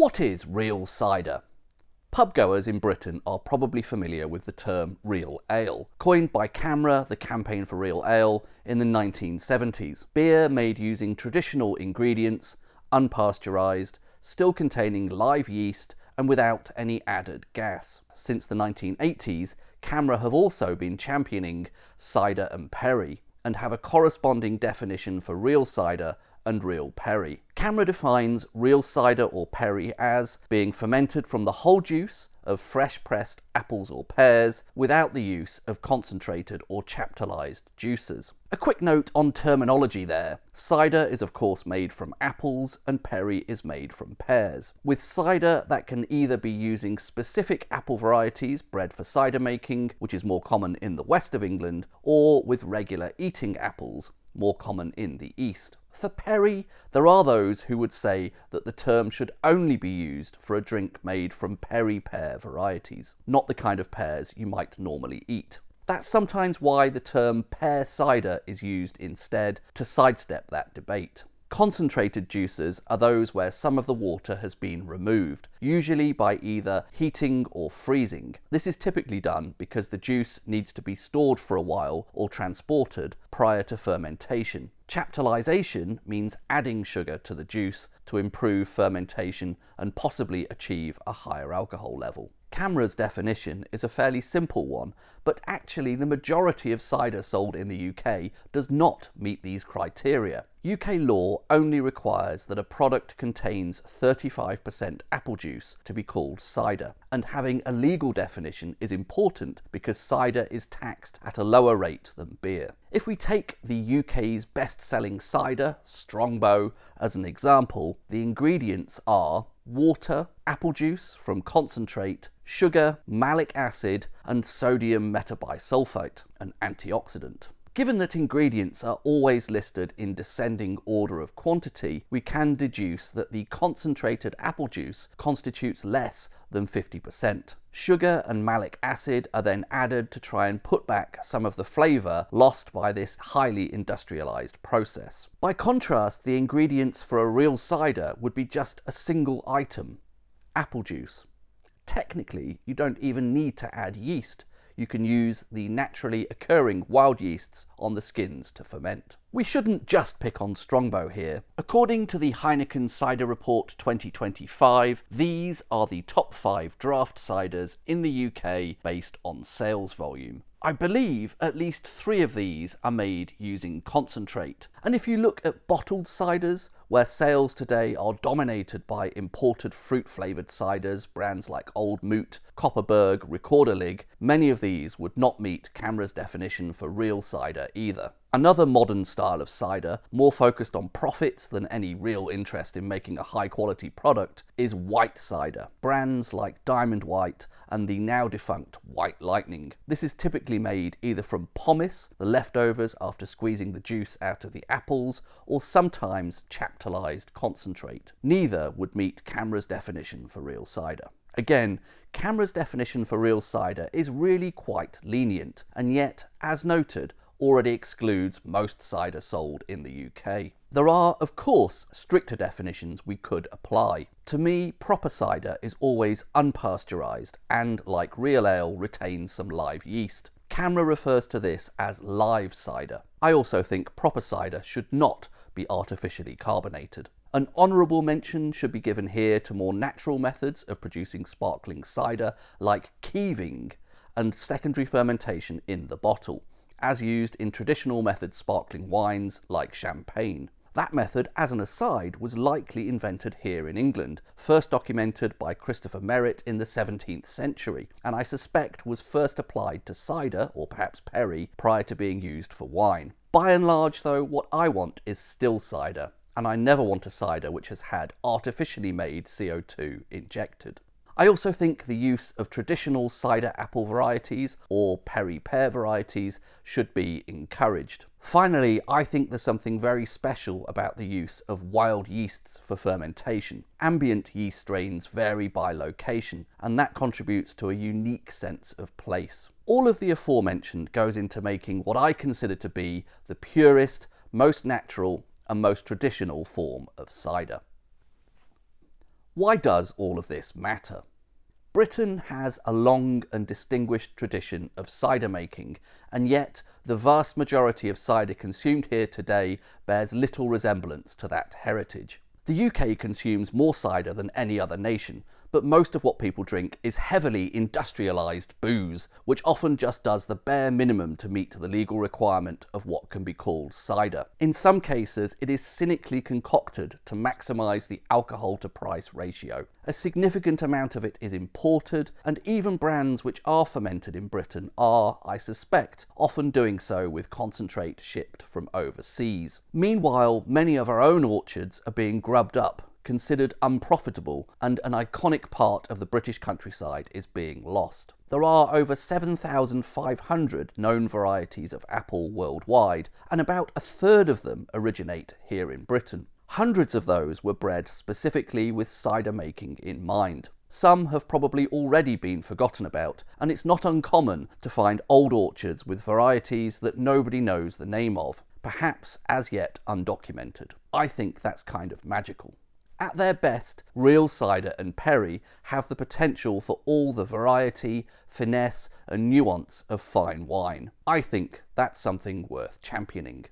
What is real cider? Pubgoers in Britain are probably familiar with the term real ale, coined by CAMRA, the Campaign for Real Ale, in the 1970s. Beer made using traditional ingredients, unpasteurised, still containing live yeast and without any added gas. Since the 1980s, CAMRA have also been championing cider and perry, and have a corresponding definition for real cider and real perry. CAMRA defines real cider or perry as being fermented from the whole juice of fresh pressed apples or pears without the use of concentrated or chaptalized juices. A quick note on terminology there. Cider is of course made from apples and perry is made from pears. With cider, that can either be using specific apple varieties bred for cider making, which is more common in the west of England, or with regular eating apples, more common in the east. For perry, there are those who would say that the term should only be used for a drink made from perry pear varieties, not the kind of pears you might normally eat. That's sometimes why the term pear cider is used instead, to sidestep that debate. Concentrated juices are those where some of the water has been removed, usually by either heating or freezing. This is typically done because the juice needs to be stored for a while or transported prior to fermentation. Chaptalization means adding sugar to the juice to improve fermentation and possibly achieve a higher alcohol level. CAMRA's definition is a fairly simple one, but actually the majority of cider sold in the UK does not meet these criteria. UK law only requires that a product contains 35% apple juice to be called cider, and having a legal definition is important because cider is taxed at a lower rate than beer. If we take the UK's best-selling cider, Strongbow, as an example, the ingredients are water, apple juice from concentrate, sugar, malic acid, and sodium metabisulfite, an antioxidant. Given that ingredients are always listed in descending order of quantity, we can deduce that the concentrated apple juice constitutes less than 50%. Sugar and malic acid are then added to try and put back some of the flavour lost by this highly industrialised process. By contrast, the ingredients for a real cider would be just a single item: apple juice. Technically, you don't even need to add yeast. You can use the naturally occurring wild yeasts on the skins to ferment. We shouldn't just pick on Strongbow here. According to the Heineken Cider Report 2025, these are the top 5 draft ciders in the UK based on sales volume. I believe at least 3 of these are made using concentrate. And if you look at bottled ciders, where sales today are dominated by imported fruit-flavoured ciders, brands like Old Moot, Copperberg, Recorderlig, many of these would not meet CAMRA's definition for real cider either. Another modern style of cider, more focused on profits than any real interest in making a high-quality product, is white cider. Brands like Diamond White and the now defunct White Lightning. This is typically made either from pomace, the leftovers after squeezing the juice out of the apples, or sometimes chaptalized concentrate. Neither would meet CAMRA's definition for real cider. Again, CAMRA's definition for real cider is really quite lenient, and yet, as noted, already excludes most cider sold in the UK. There are, of course, stricter definitions we could apply. To me, proper cider is always unpasteurised and, like real ale, retains some live yeast. CAMRA refers to this as live cider. I also think proper cider should not be artificially carbonated. An honourable mention should be given here to more natural methods of producing sparkling cider, like keeving and secondary fermentation in the bottle, as used in traditional method sparkling wines like champagne. That method, as an aside, was likely invented here in England, first documented by Christopher Merritt in the 17th century, and I suspect was first applied to cider, or perhaps perry, prior to being used for wine. By and large, though, what I want is still cider, and I never want a cider which has had artificially made CO2 injected. I also think the use of traditional cider apple varieties or perry pear varieties should be encouraged. Finally, I think there's something very special about the use of wild yeasts for fermentation. Ambient yeast strains vary by location, and that contributes to a unique sense of place. All of the aforementioned goes into making what I consider to be the purest, most natural, and most traditional form of cider. Why does all of this matter? Britain has a long and distinguished tradition of cider making, and yet the vast majority of cider consumed here today bears little resemblance to that heritage. The UK consumes more cider than any other nation, but most of what people drink is heavily industrialised booze, which often just does the bare minimum to meet the legal requirement of what can be called cider. In some cases, it is cynically concocted to maximise the alcohol to price ratio. A significant amount of it is imported, and even brands which are fermented in Britain are, I suspect, often doing so with concentrate shipped from overseas. Meanwhile, many of our own orchards are being grubbed up, considered unprofitable, and an iconic part of the British countryside is being lost. There are over 7,500 known varieties of apple worldwide, and about a third of them originate here in Britain. Hundreds of those were bred specifically with cider making in mind. Some have probably already been forgotten about, and it's not uncommon to find old orchards with varieties that nobody knows the name of, perhaps as yet undocumented. I think that's kind of magical. At their best, real cider and perry have the potential for all the variety, finesse and nuance of fine wine. I think that's something worth championing.